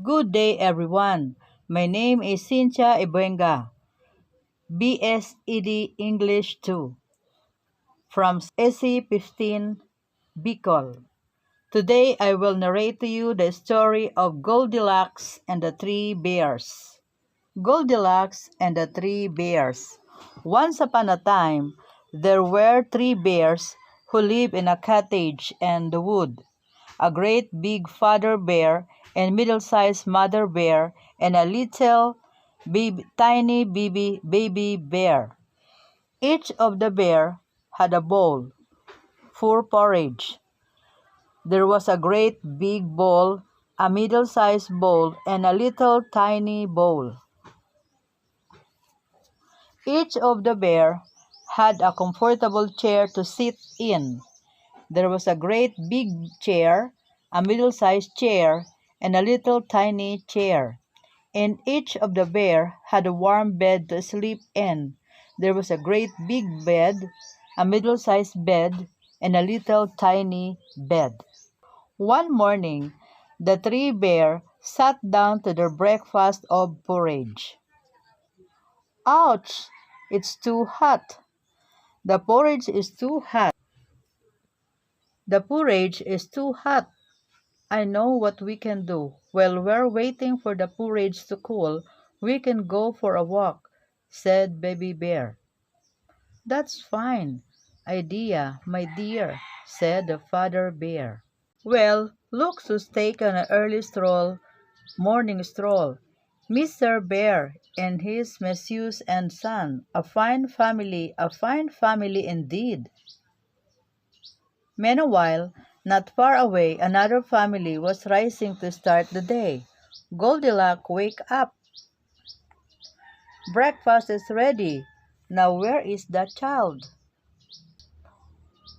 Good day, everyone. My name is Cynthia Ibuenga, BSED English 2, from SC 15, Bicol. Today, I will narrate to you the story of Goldilocks and the Three Bears. Goldilocks and the Three Bears. Once upon a time, there were three bears who lived in a cottage in the wood. A great big father bear and middle-sized mother bear and a little tiny baby bear. Each of the bear had a bowl for porridge. There was a great big bowl, a middle-sized bowl, and a little tiny bowl. Each of the bear had a comfortable chair to sit in. There was a great big chair, a middle-sized chair, and a little tiny chair. And each of the bear had a warm bed to sleep in. There was a great big bed, a middle-sized bed, and a little tiny bed. One morning, the three bear sat down to their breakfast of porridge. Ouch! It's too hot. The porridge is too hot. The porridge is too hot. I know what we can do. While we're waiting for the porridge to cool, we can go for a walk, said Baby Bear. That's fine idea, my dear, said the Father Bear. Well, look who's taken an early morning stroll. Mr. Bear and his Messieurs and son, a fine family indeed. Meanwhile, not far away, another family was rising to start the day. Goldilocks, wake up! Breakfast is ready. Now where is that child?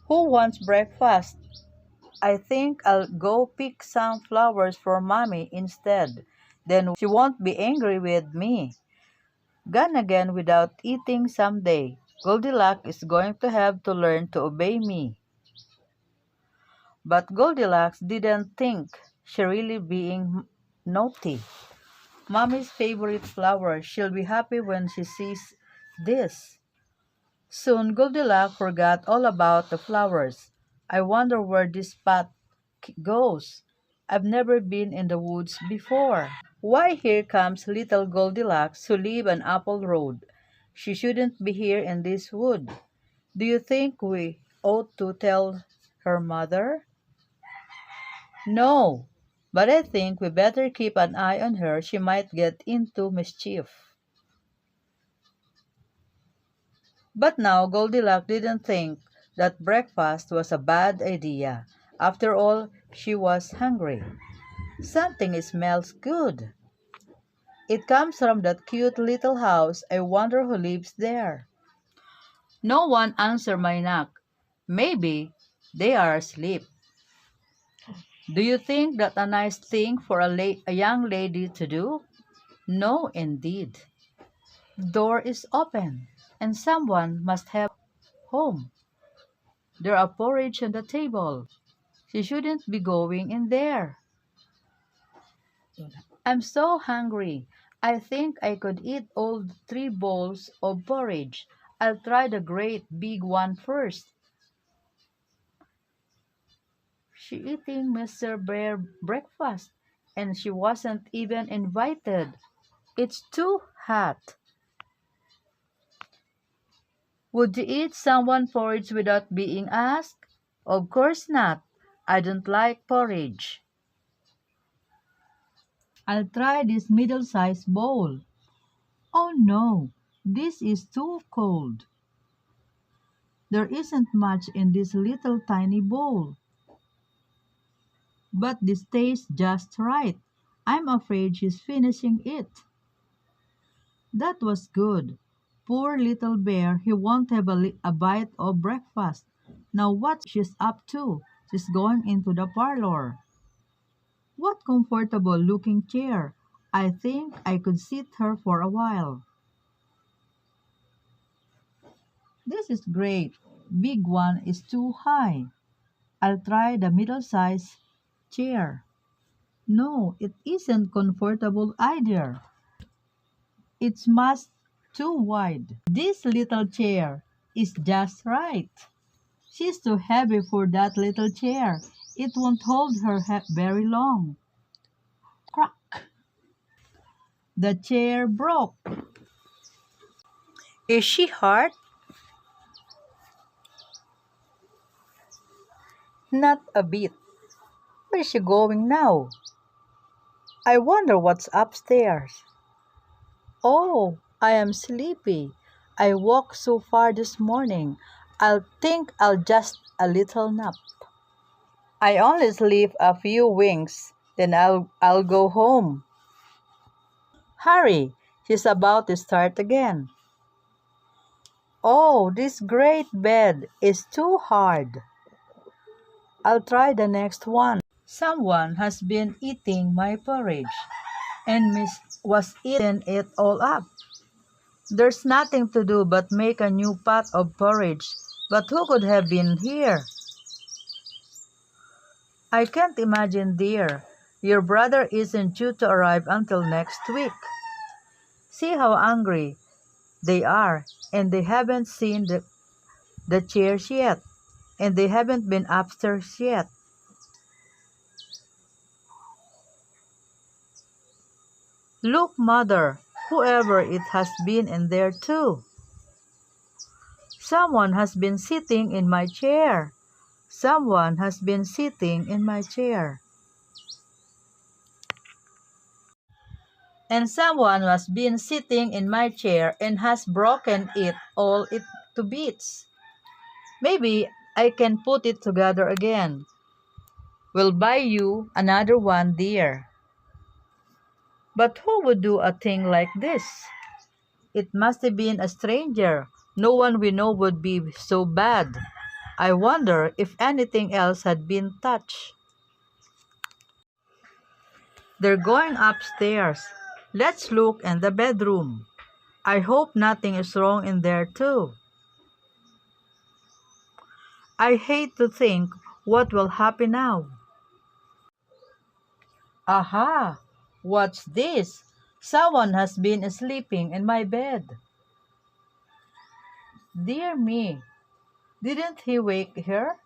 Who wants breakfast? I think I'll go pick some flowers for Mommy instead. Then she won't be angry with me. Gone again without eating someday. Goldilocks is going to have to learn to obey me. But Goldilocks didn't think she really being naughty. Mommy's favorite flower. She'll be happy when she sees this. Soon Goldilocks forgot all about the flowers. I wonder where this path goes. I've never been in the woods before. Why, here comes little Goldilocks who live on Apple Road. She shouldn't be here in this wood. Do you think we ought to tell her mother? No, but I think we better keep an eye on her. She might get into mischief. But now Goldilocks didn't think that breakfast was a bad idea. After all, she was hungry. Something smells good. It comes from that cute little house. I wonder who lives there. No one answered my knock. Maybe they are asleep. Do you think that a nice thing for a young lady to do? No, indeed. Door is open, and someone must have home. There are porridge on the table. She shouldn't be going in there. I'm so hungry. I think I could eat all three bowls of porridge. I'll try the great big one first. She eating Mr. Bear breakfast, and she wasn't even invited. It's too hot. Would you eat someone porridge without being asked? Of course not. I don't like porridge. I'll try this middle-sized bowl. Oh no, this is too cold. There isn't much in this little tiny bowl. But this tastes just right. I'm afraid she's finishing it. That was good. Poor little bear, he won't have a bite of breakfast. Now what she's up to? She's going into the parlor. What comfortable looking chair. I think I could sit her for a while. This is great. Big one is too high. I'll try the middle-sized chair. No, it isn't comfortable either. It's much too wide. This little chair is just right. She's too heavy for that little chair. It won't hold her very long. Crack! The chair broke. Is she hurt? Not a bit. Where is she going now? I wonder what's upstairs. Oh, I am sleepy. I walked so far this morning. I'll think I'll just a little nap. I only sleep a few winks, then I'll go home. Hurry, she's about to start again. Oh, this great bed is too hard. I'll try the next one. Someone has been eating my porridge, and Miss was eating it all up. There's nothing to do but make a new pot of porridge, but who could have been here? I can't imagine, dear. Your brother isn't due to arrive until next week. See how angry they are, and they haven't seen the chairs yet, and they haven't been upstairs yet. Look, Mother, whoever it has been in there too. Someone has been sitting in my chair. Someone has been sitting in my chair. And someone has been sitting in my chair and has broken it all to bits. Maybe I can put it together again. We'll buy you another one, dear. But who would do a thing like this? It must have been a stranger. No one we know would be so bad. I wonder if anything else had been touched. They're going upstairs. Let's look in the bedroom. I hope nothing is wrong in there too. I hate to think what will happen now. Aha! What's this? Someone has been sleeping in my bed. Dear me, didn't he wake her?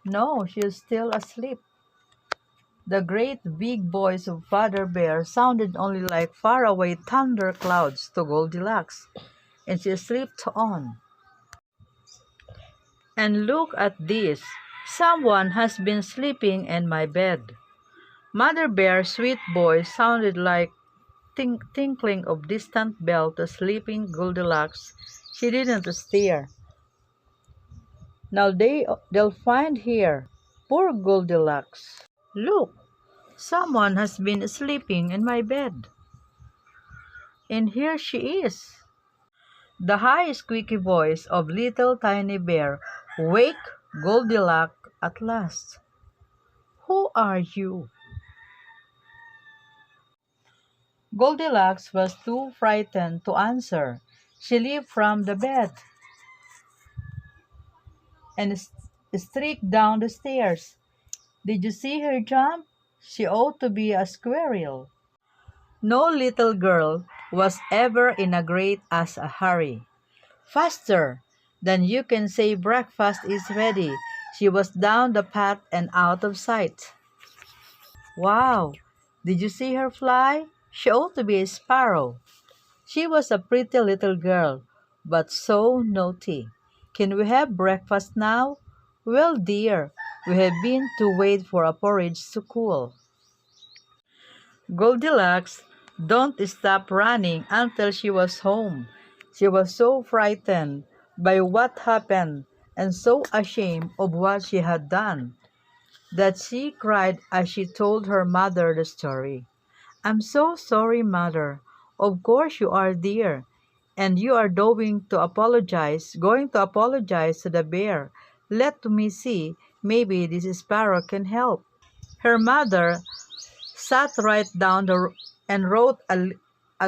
No, she's still asleep. The great big voice of Father Bear sounded only like faraway thunder clouds to Goldilocks, and she slipped on. And look at this. Someone has been sleeping in my bed. Mother Bear's sweet voice sounded like tinkling of distant bell to sleeping Goldilocks. She didn't stir. Now they'll find here. Poor Goldilocks. Look, someone has been sleeping in my bed. And here she is. The high squeaky voice of little tiny bear wake Goldilocks at last. Who are you? Goldilocks was too frightened to answer. She leaped from the bed and streaked down the stairs. Did you see her jump? She ought to be a squirrel. No little girl was ever in a great as a hurry. Faster than you can say breakfast is ready. She was down the path and out of sight. Wow! Did you see her fly? She ought to be a sparrow. She was a pretty little girl, but so naughty. Can we have breakfast now? Well, dear, we have been to wait for a porridge to cool. Goldilocks don't stop running until she was home. She was so frightened by what happened and so ashamed of what she had done that she cried as she told her mother the story. I'm so sorry, Mother. Of course you are, dear. And you are going to apologize to the bear. Let me see. Maybe this sparrow can help. Her mother sat right down and wrote a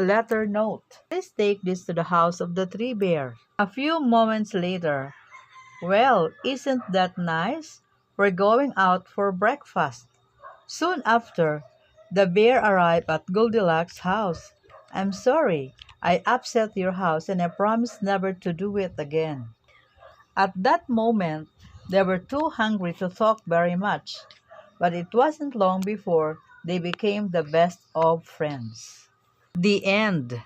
letter note. Please take this to the house of the three bears. A few moments later, well, isn't that nice? We're going out for breakfast. Soon after, The bear arrived at Goldilocks' house. "I'm sorry, I upset your house and I promise never to do it again." At that moment, they were too hungry to talk very much, but it wasn't long before they became the best of friends. The end.